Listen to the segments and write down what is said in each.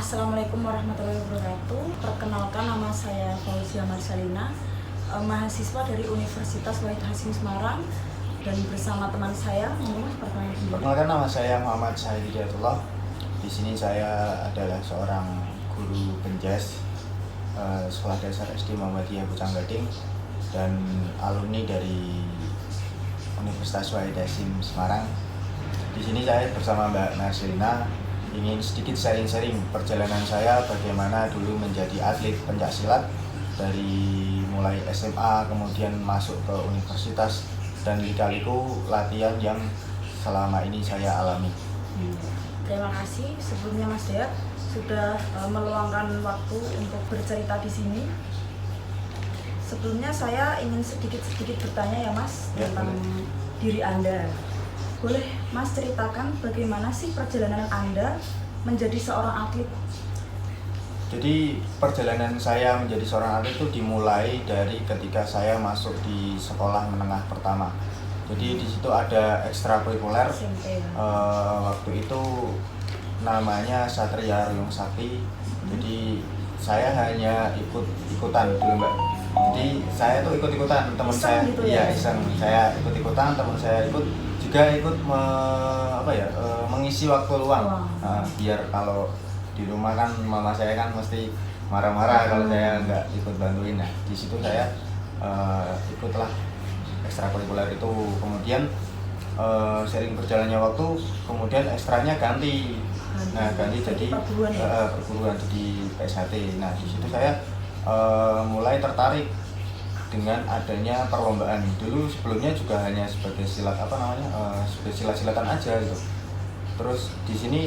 Assalamualaikum warahmatullahi wabarakatuh. Perkenalkan, nama saya Fauzia Marcelina, mahasiswa dari Universitas Wahid Hasim Semarang, dan bersama teman saya. Perkenalkan, nama saya Muhammad Syahid Hidayatullah. Di sini saya adalah seorang guru penjas Sekolah Dasar SD Muhammadiyah Pucang Gading dan alumni dari Universitas Wahid Hasim Semarang. Di sini saya bersama Mbak Marcelina ingin sedikit sharing-sharing perjalanan saya bagaimana dulu menjadi atlet pencaksilat dari mulai SMA kemudian masuk ke universitas dan lika-liku latihan yang selama ini saya alami. Terima kasih sebelumnya Mas Dayat sudah meluangkan waktu untuk bercerita di sini. Sebelumnya saya ingin sedikit bertanya ya Mas tentang diri Anda. Boleh Mas ceritakan bagaimana sih perjalanan Anda menjadi seorang atlet? Jadi perjalanan saya menjadi seorang atlet itu dimulai dari ketika saya masuk di sekolah menengah pertama. Jadi di situ ada ekstrakurikuler. Waktu itu namanya Satria Ruyung Sakti. Jadi saya hanya ikutan dulu Mbak. Jadi saya tuh ikut-ikutan teman saya. Gitu ya iseng. Saya ikut-ikutan, teman saya ikut mengisi waktu luang. Biar kalau di rumah kan mama saya kan mesti marah-marah kalau saya nggak ikut bantuin. Nah di situ saya ikutlah ekstrakurikuler itu. Kemudian sering berjalannya waktu, kemudian ekstranya ganti jadi perguruan jadi PSHT. Nah di situ saya mulai tertarik dengan adanya perlombaan. Dulu sebelumnya juga hanya sebagai sebagai silat-silatan aja gitu. Terus di sini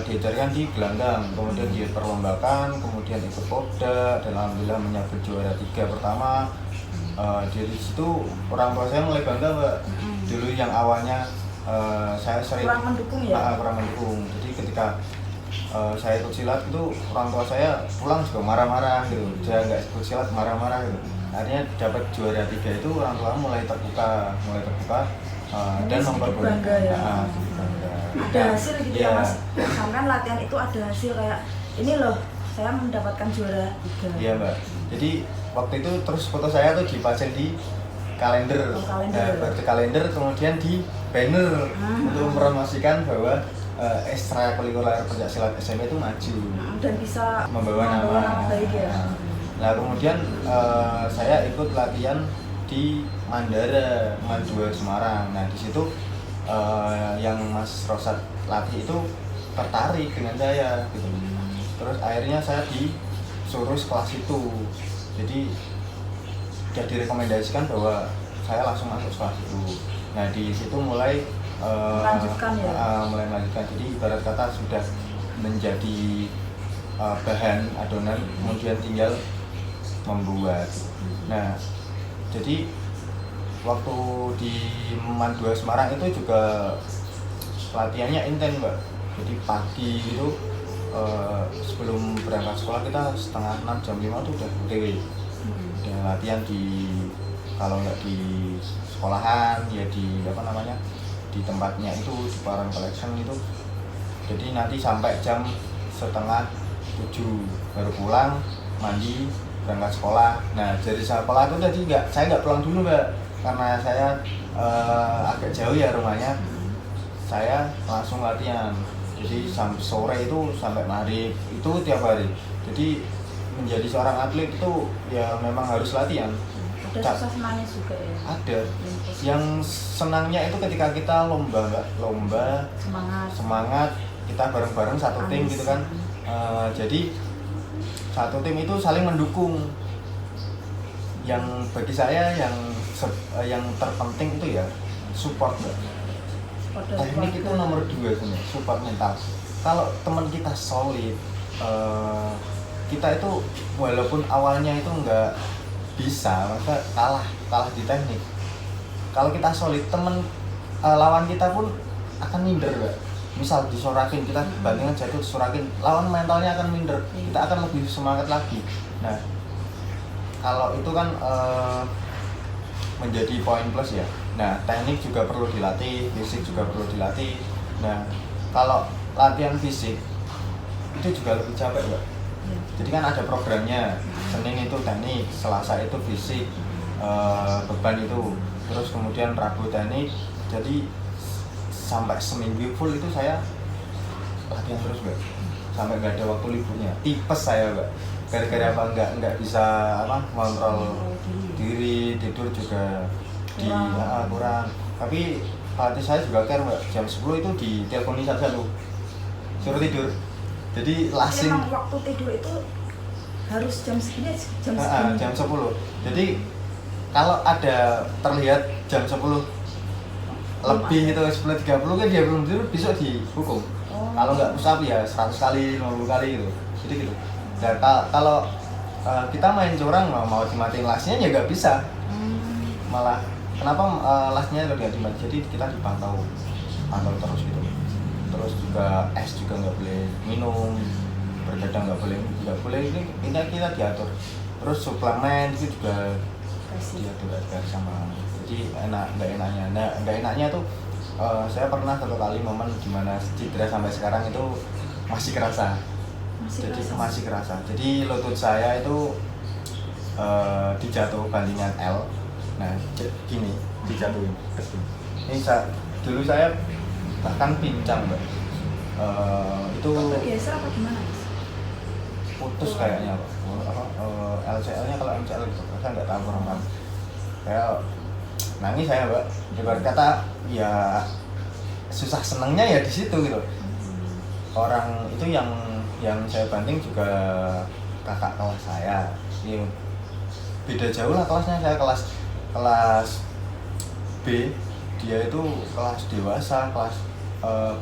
diajarkan di gelanggang, kemudian diperlombakan, kemudian ikut Popda dan alhamdulillah menyabet juara 3 pertama. Dari situ orang tua saya mulai bangga Mbak. Dulu yang awalnya saya sering kurang mendukung ya? Kurang mendukung. Jadi ketika saya ikut silat itu orang tua saya pulang juga marah-marah gitu. Saya nggak ikut silat marah-marah gitu. Akhirnya dapat juara 3 itu orang tua mulai terbuka dan memperbolehkan. Bangga ya. Ada hasil gitu ya Mas. Misalkan latihan itu ada hasil kayak ini loh, saya mendapatkan juara 3. Iya Mbak. Jadi waktu itu terus foto saya tuh dipajang di kalender. Berarti kalender kemudian di banner untuk mempromosikan bahwa ekstrakurikuler pencaksilat SMA itu maju dan bisa membawa nama baik ya. Nah kemudian saya ikut latihan di Mandara, Man2 Semarang. Nah di situ yang Mas Rosat latih itu tertarik dengan saya gitu. Terus akhirnya saya disuruh sekelas itu. Jadi sudah direkomendasikan bahwa saya langsung masuk sekelas itu. Nah di situ mulai melanjutkan. Jadi ibarat kata sudah menjadi bahan adonan, kemudian tinggal membuat. Nah jadi waktu di Man2 Semarang itu juga latihannya intens Mbak. Jadi pagi itu sebelum berangkat sekolah kita setengah 6 jam 5 tuh udah OTW. Udah latihan kalau nggak di sekolahan ya di tempatnya itu di Parent Collection itu. Jadi nanti sampai jam setengah 7 baru pulang, mandi, berangkat sekolah. Nah dari sekolah itu tadi saya nggak pulang dulu Mbak, karena saya agak jauh ya rumahnya. Saya langsung latihan. Jadi sampai sore itu sampai maghrib itu tiap hari. Jadi menjadi seorang atlet itu ya memang harus latihan. Ada susah senangnya juga ya? Ada. Yang senangnya itu ketika kita lomba Mbak, semangat kita bareng-bareng satu tim gitu kan. Jadi satu tim itu saling mendukung. Yang bagi saya yang terpenting itu ya support Mbak. Teknik itu nomor 2 sebenarnya, support mental. Kalau teman kita solid, kita itu walaupun awalnya itu nggak bisa, maka kalah di teknik. Kalau kita solid, lawan kita pun akan minder Mbak. Misal disorakin, kita bandingan jatuh disorakin, lawan mentalnya akan minder, kita akan lebih semangat lagi. Nah kalau itu kan menjadi poin plus ya. Nah teknik juga perlu dilatih, fisik juga perlu dilatih. Nah kalau latihan fisik itu juga lebih capek Mbak. Jadi kan ada programnya, Senin itu teknik, Selasa itu fisik, beban itu, terus kemudian Rabu teknik. Jadi sampai seminggu full itu saya latihan terus Mbak, sampai nggak ada waktu liburnya. Tipes saya Mbak, gara-gara apa nggak bisa kontrol diri, tidur juga kurang. Tapi pelatih saya juga care Mbak, jam 10 itu diteleponi satu-satu suruh tidur. Jadi lasing. Emang waktu tidur itu harus jam segini, jam segini. Jam 10. Jadi kalau ada terlihat jam 10 lebih itu 10.30 kan dia belum tidur, besok dihukum. Kalau nggak push up ya 100 kali, 50 kali gitu. Jadi gitu. Dan kalau kita main curang mau dimatiin lasnya ya nggak bisa. Malah kenapa lasnya nggak dimatiin? Jadi kita dipantau terus gitu. Terus juga es juga nggak boleh minum, bergadang nggak boleh, ini kita diatur. Terus suplemen itu juga diatur sama. Jadi nggak enaknya tuh saya pernah satu kali momen dimana cedera sampai sekarang itu masih kerasa. Masih kerasa. Jadi lutut saya itu dijatuh bandingan L. Nah gini dijatuhin. Ini dulu saya bahkan pincang Mbak. Itu bergeser apa gimana? putus kayaknya LCL-nya kalau MCL gitu, saya nggak tahu kurang paham. Saya nangis saya Mbak, ibarat kata ya susah senengnya ya di situ gitu. Orang itu yang saya banting juga kakak kelas saya, ini beda jauh lah kelasnya. Saya kelas B, dia itu kelas dewasa, kelas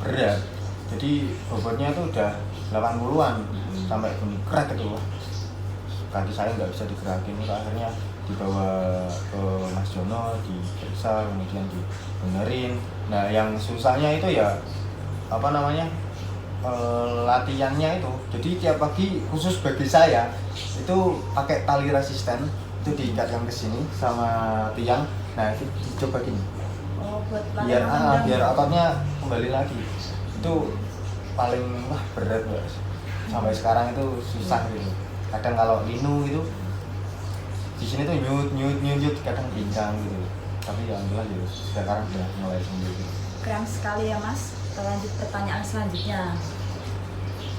berat. Jadi bobotnya itu udah 80-an sampai bunyi krek gitu. Kaki saya nggak bisa digerakin, akhirnya dibawa ke Mas Jono, diperiksa, kemudian dibenerin. Nah yang susahnya itu ya latihannya itu. Jadi tiap pagi khusus bagi saya itu pakai tali resisten, itu diikatkan ke sini sama tiang. Nah itu dicoba gini. Buat biar ototnya kembali lagi. Itu paling berat Mbak. Sampai sekarang itu susah gitu. Kadang kalau linu itu di sini tuh nyut kadang pincang gitu. Tapi ya alhamdulillah ya sekarang udah mulai sembuh gitu. Keren sekali ya Mas. Kita lanjut pertanyaan selanjutnya.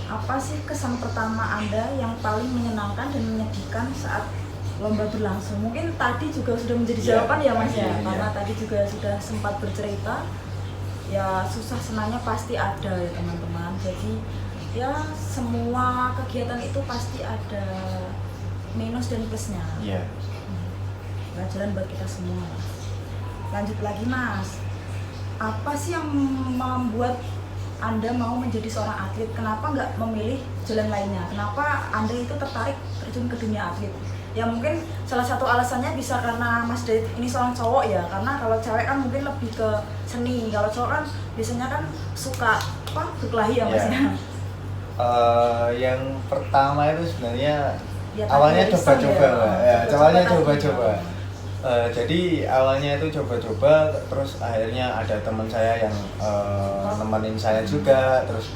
Apa sih kesan pertama Anda yang paling menyenangkan dan menyedihkan saat lomba berlangsung? Mungkin tadi juga sudah menjadi jawaban ya Mas ya, karena tadi juga sudah sempat bercerita. Ya susah senangnya pasti ada ya teman-teman. Jadi ya semua kegiatan itu pasti ada minus dan plusnya. Iya. Pelajaran buat kita semua. Lanjut lagi Mas. Apa sih yang membuat Anda mau menjadi seorang atlet? Kenapa nggak memilih jalan lainnya? Kenapa Anda itu tertarik terjun ke dunia atlet? Ya mungkin salah satu alasannya bisa karena Mas Dayat ini seorang cowok ya. Karena kalau cewek kan mungkin lebih ke seni. Kalau cowok kan biasanya kan suka berkelahi ya Mas ya. Yang pertama itu sebenarnya Ya, awalnya coba-coba Mbak. Awalnya coba-coba. Gitu. Jadi awalnya itu coba-coba, terus akhirnya ada teman saya yang nemenin saya juga, terus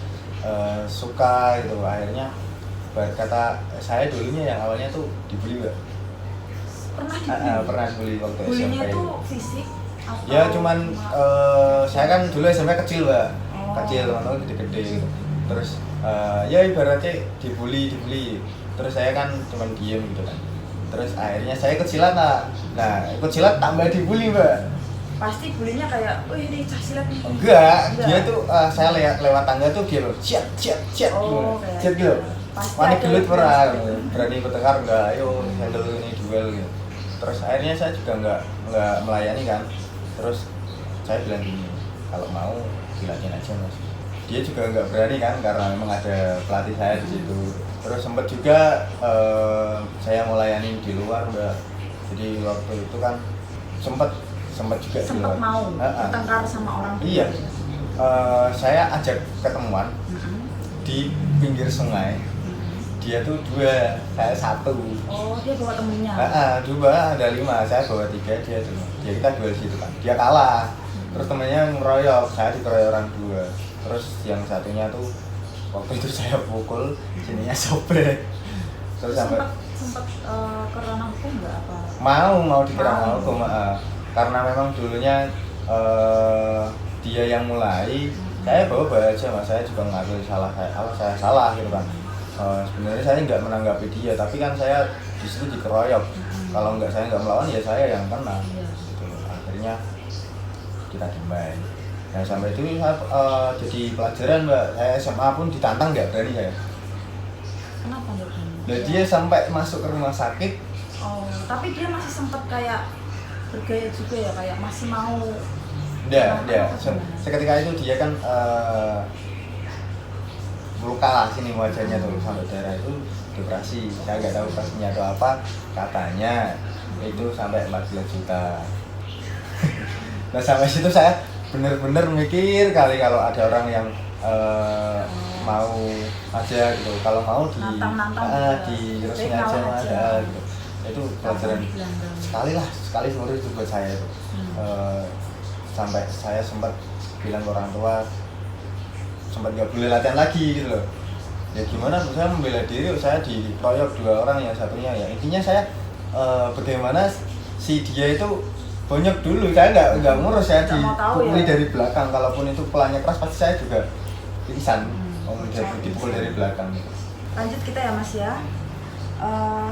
suka gitu. Akhirnya berkata saya dulunya yang awalnya tuh dibully Mbak. Pernah dibully waktu Bulinya SMP. tuh fisik atau Ya cuman saya kan dulu SMP kecil Mbak. Kecil teman-teman gede-gede gitu. Terus ya ibaratnya dibully. Terus saya kan cuman diem gitu kan. Terus akhirnya saya ikut silat lah. Nah ikut silat tambah dibully Mbak. Pasti bulinya kayak, wih ini cah silat nih. Enggak. Dia tuh saya lewat tangga tuh dia loh, ciat gitu. Ciat gitu. Panik gelut pernah, berani bertengkar enggak, ayo handle ini duel gitu. Terus akhirnya saya juga enggak melayani kan. Terus saya bilang gini, kalau mau dilatih aja Mas. Dia juga nggak berani kan karena memang ada pelatih saya di situ. Terus sempat juga saya melayani di luar Mbak. Jadi waktu itu kan sempat juga di luar. Mau bertengkar sama orang tua. Iya. Saya ajak ketemuan di pinggir sungai. Dia tuh 2, saya 1. Oh, dia bawa temennya. 2, ada 5, saya bawa 3, dia 2. Ya kita duel situ kan. Dia kalah. Terus temennya ngeroyok, saya dikeroyok orang 2. Terus yang satunya tuh waktu itu saya pukul, sininya sobek. Terus sampai sempat ke ranah hukum nggak apa? mau dikira ranah hukum, karena memang dulunya dia yang mulai. Saya bawa aja, mas, saya juga mengakui saya salah gitu kan. Sebenarnya saya nggak menanggapi dia, tapi kan saya di situ dikeroyok. Kalau saya nggak melawan ya saya yang kena. Gitu. Akhirnya kita damai. Nah sampai itu saya jadi pelajaran, mbak. Saya SMA pun ditantang nggak berani saya. Kenapa nggak berani? Nah, dia sampai masuk ke rumah sakit. Oh, tapi dia masih sempat kayak bergaya juga ya, kayak masih mau. Dia seketika itu dia kan luka lah sini wajahnya tuh sampai darah itu dioperasi. Saya nggak tahu pastinya atau apa, katanya itu sampai 14 juta. Nah sampai situ saya bener-bener mikir kali kalau ada orang yang mau aja gitu, kalau mau di resmi aja gitu. Itu pelajaran sekali seumur hidup buat saya itu. Sampai saya sempat bilang ke orang tua, sempat nggak boleh latihan lagi gitu loh. Ya gimana, saya membela diri, saya dikeroyok 2 orang, yang satunya ya intinya saya bagaimana si dia itu bonyok dulu. Saya nggak ngurus, saya dipukuli ya dari belakang. Kalaupun itu pelanya keras pasti saya juga pingsan. Dipukul dari belakang. Lanjut kita ya mas ya.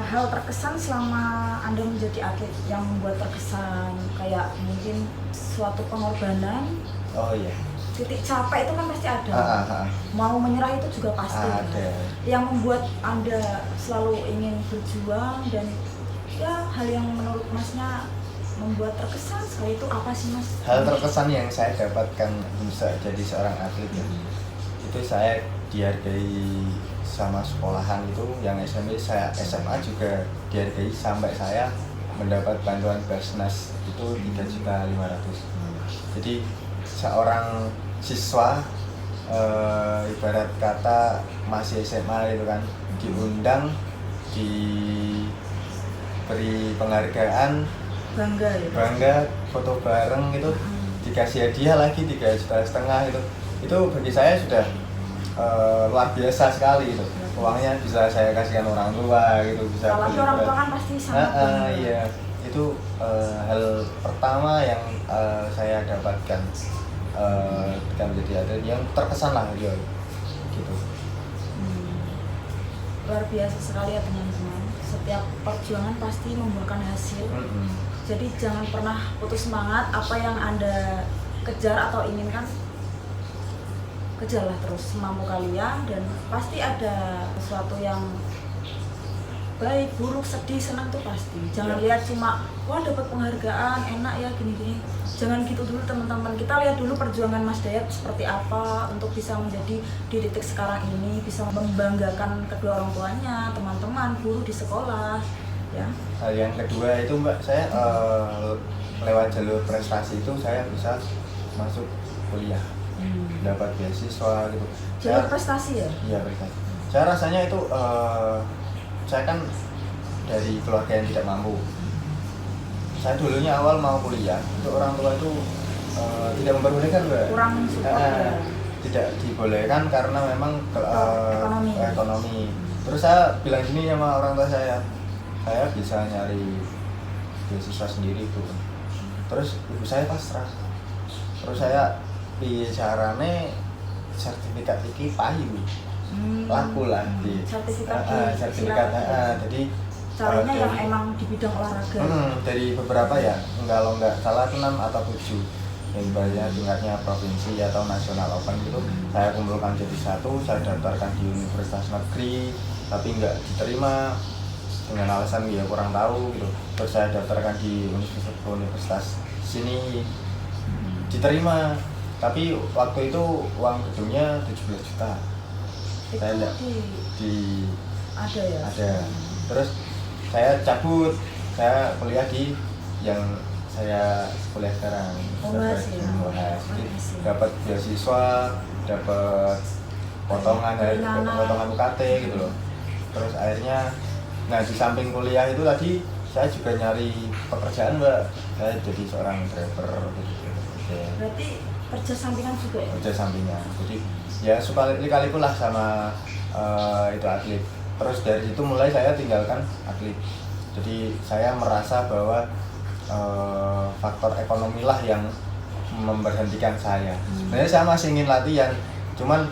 Hal terkesan selama Anda menjadi atlet yang membuat terkesan, kayak mungkin suatu pengorbanan. Oh iya. Titik capek itu kan pasti ada. Mau menyerah itu juga pasti ada. Yang membuat Anda selalu ingin berjuang, dan ya hal yang menurut masnya membuat terkesan sekali itu apa sih mas? Hal terkesan yang saya dapatkan bisa jadi seorang atlet ya. Itu saya dihargai sama sekolahan itu, yang SMP, saya SMA juga dihargai sampai saya mendapat bantuan Basnas itu 3.500.000. Jadi seorang siswa ibarat kata masih SMA itu kan diundang, diberi penghargaan, bangga, foto bareng itu, dikasih hadiah lagi 3,5 juta itu bagi saya sudah luar biasa sekali itu. Uangnya bisa saya kasihkan orang tua gitu, bisa apalagi orang tua kan pasti sangat iya. Itu hal pertama yang saya dapatkan ketika menjadi atlet, yang terkesan lah dia gitu. Luar biasa sekali ya teman-teman. Setiap perjuangan pasti membuahkan hasil. Jadi jangan pernah putus semangat. Apa yang Anda kejar atau inginkan, kejarlah terus semampu kalian, dan pasti ada sesuatu yang baik, buruk, sedih, senang tuh pasti. Jangan lihat cuma wah dapat penghargaan, enak ya gini-gini. Jangan gitu dulu teman-teman. Kita lihat dulu perjuangan Mas Dayat seperti apa untuk bisa menjadi di titik sekarang ini, bisa membanggakan kedua orang tuanya, teman-teman, guru di sekolah. Ya. Hal yang kedua itu mbak, saya lewat jalur prestasi itu saya bisa masuk kuliah. Dapat beasiswa gitu. Jalur prestasi ya? Iya prestasi. Saya rasanya itu saya kan dari keluarga yang tidak mampu. Saya dulunya awal mau kuliah, itu orang tua itu tidak memperbolehkan, mbak. Kurang support ya? Tidak dibolehkan karena memang ekonomi. Terus saya bilang gini sama orang tua saya bisa nyari beasiswa sendiri itu. Terus ibu saya pasrah. Terus saya carane sertifikat iki payu laku lah di sertifikat. Jadi caranya yang emang di bidang olahraga. Dari beberapa ya, kalau nggak salah 6 atau 7 yang banyak tingkatnya provinsi atau nasional open gitu. Saya kumpulkan jadi satu, saya daftarkan di universitas negeri, tapi nggak diterima dengan alasan ya kurang tahu gitu. Terus saya daftarkan di universitas sini, diterima. Tapi waktu itu uang gedungnya 17 juta. Itu saya ada ya? Ada. Terus saya cabut, saya kuliah di yang saya kuliah sekarang. Dapat beasiswa, dapat potongan dari potongan UKT gitu loh. Terus akhirnya, nah di samping kuliah itu tadi saya juga nyari pekerjaan, mbak. Saya jadi seorang driver gitu. Berarti kerja sampingan juga ya? Kerja sampingan. Jadi ya suka kali-kali lah sama itu atlet. Terus dari situ mulai saya tinggalkan atlet. Jadi saya merasa bahwa faktor ekonomi lah yang memberhentikan saya. Sebenarnya saya masih ingin latihan, cuman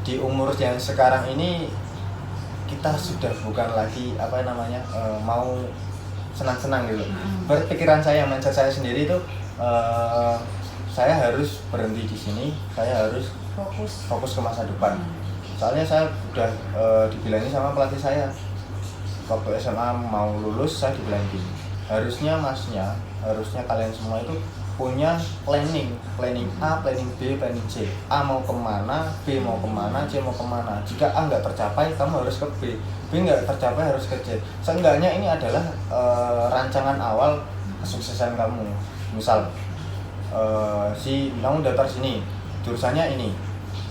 di umur yang sekarang ini kita sudah bukan lagi mau senang-senang gitu. Berpikiran saya, mindset saya sendiri itu saya harus berhenti di sini, saya harus fokus ke masa depan. Soalnya saya udah dibilangin sama pelatih saya waktu SMA mau lulus, saya dibilang gini, harusnya kalian semua itu punya planning A, planning B, planning C. A mau kemana, B mau kemana, C mau kemana. Jika A nggak tercapai, kamu harus ke B nggak tercapai harus ke C. Seenggaknya ini adalah rancangan awal kesuksesan kamu. Misal si kamu daftar sini, jurusannya ini,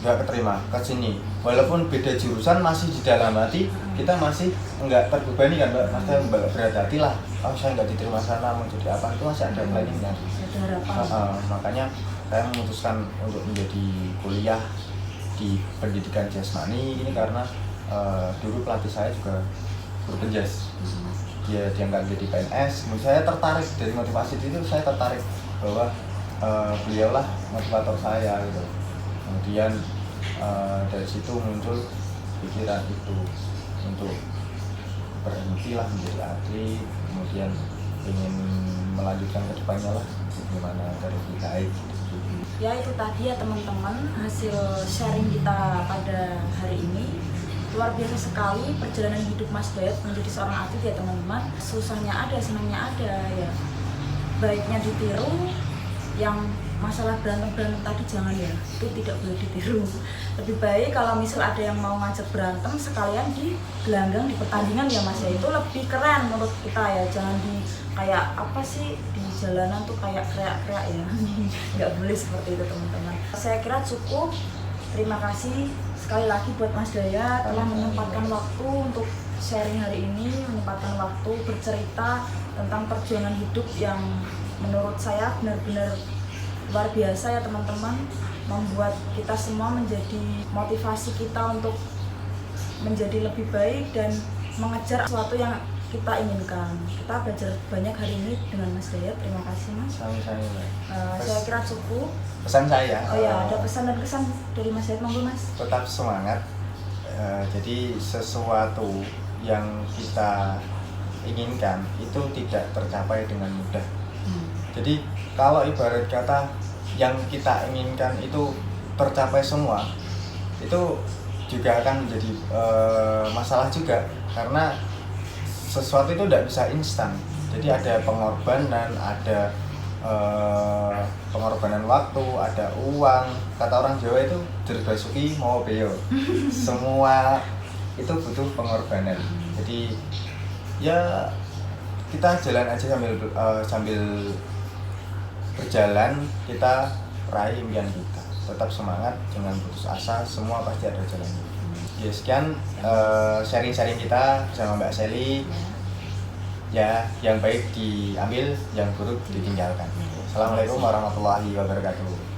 nggak keterima ke sini, walaupun beda jurusan, masih di dalam hati kita masih nggak terbebani kan Mbak, maksudnya Mbak berhati-hati lah, saya nggak diterima sana mau jadi apa, itu masih ada planningnya. Makanya saya memutuskan untuk menjadi kuliah di pendidikan jasmani ini karena dulu pelatih saya juga guru penjas, dia diangkat jadi PNS. Kemudian saya tertarik dari motivasi itu, saya tertarik bahwa beliaulah motivator saya gitu. Kemudian dari situ muncul pikiran itu untuk berhentilah menjadi atlet, kemudian ingin melanjutkan ke depannya lah gimana dari lebih baik. Ya itu tadi ya teman-teman, hasil sharing kita pada hari ini. Luar biasa sekali perjalanan hidup Mas Dayat menjadi seorang atlet ya teman-teman. Susahnya ada, senangnya ada ya. Baiknya ditiru, yang masalah berantem tadi jangan ya, itu tidak boleh ditiru. Lebih baik kalau misal ada yang mau ngajak berantem sekalian di gelanggang di pertandingan ya Mas ya, itu lebih keren menurut kita ya. Jangan di kayak apa sih di jalanan tuh kayak kreak-kreak ya. Nggak boleh seperti itu teman-teman. Saya kira cukup. Terima kasih sekali lagi buat Mas Dayat telah menyempatkan waktu untuk sharing hari ini, menyempatkan waktu bercerita tentang perjuangan hidup yang menurut saya benar-benar luar biasa ya teman-teman, membuat kita semua menjadi motivasi kita untuk menjadi lebih baik dan mengejar sesuatu yang kita inginkan. Kita belajar banyak hari ini dengan Mas Dayat. Terima kasih Mas. Sama-sama. Saya kira cukup. Pesan saya. Oh ya, ada pesan dan kesan dari Mas Dayat, monggo Mas. Tetap semangat. Jadi sesuatu yang kita inginkan itu tidak tercapai dengan mudah. Jadi kalau ibarat kata yang kita inginkan itu tercapai semua, itu juga akan menjadi masalah juga, karena sesuatu itu tidak bisa instan. Jadi ada pengorbanan, ada pengorbanan waktu, ada uang. Kata orang Jawa itu jerbasuki mau beo. Semua itu butuh pengorbanan. Jadi ya kita jalan aja sambil berjalan, kita raih impian kita. Tetap semangat, jangan putus asa, semua pasti ada jalannya. Ya sekian sharing-sharing kita bersama Mbak Sally. Ya, yang baik diambil, yang buruk ditinggalkan. Assalamualaikum warahmatullahi wabarakatuh.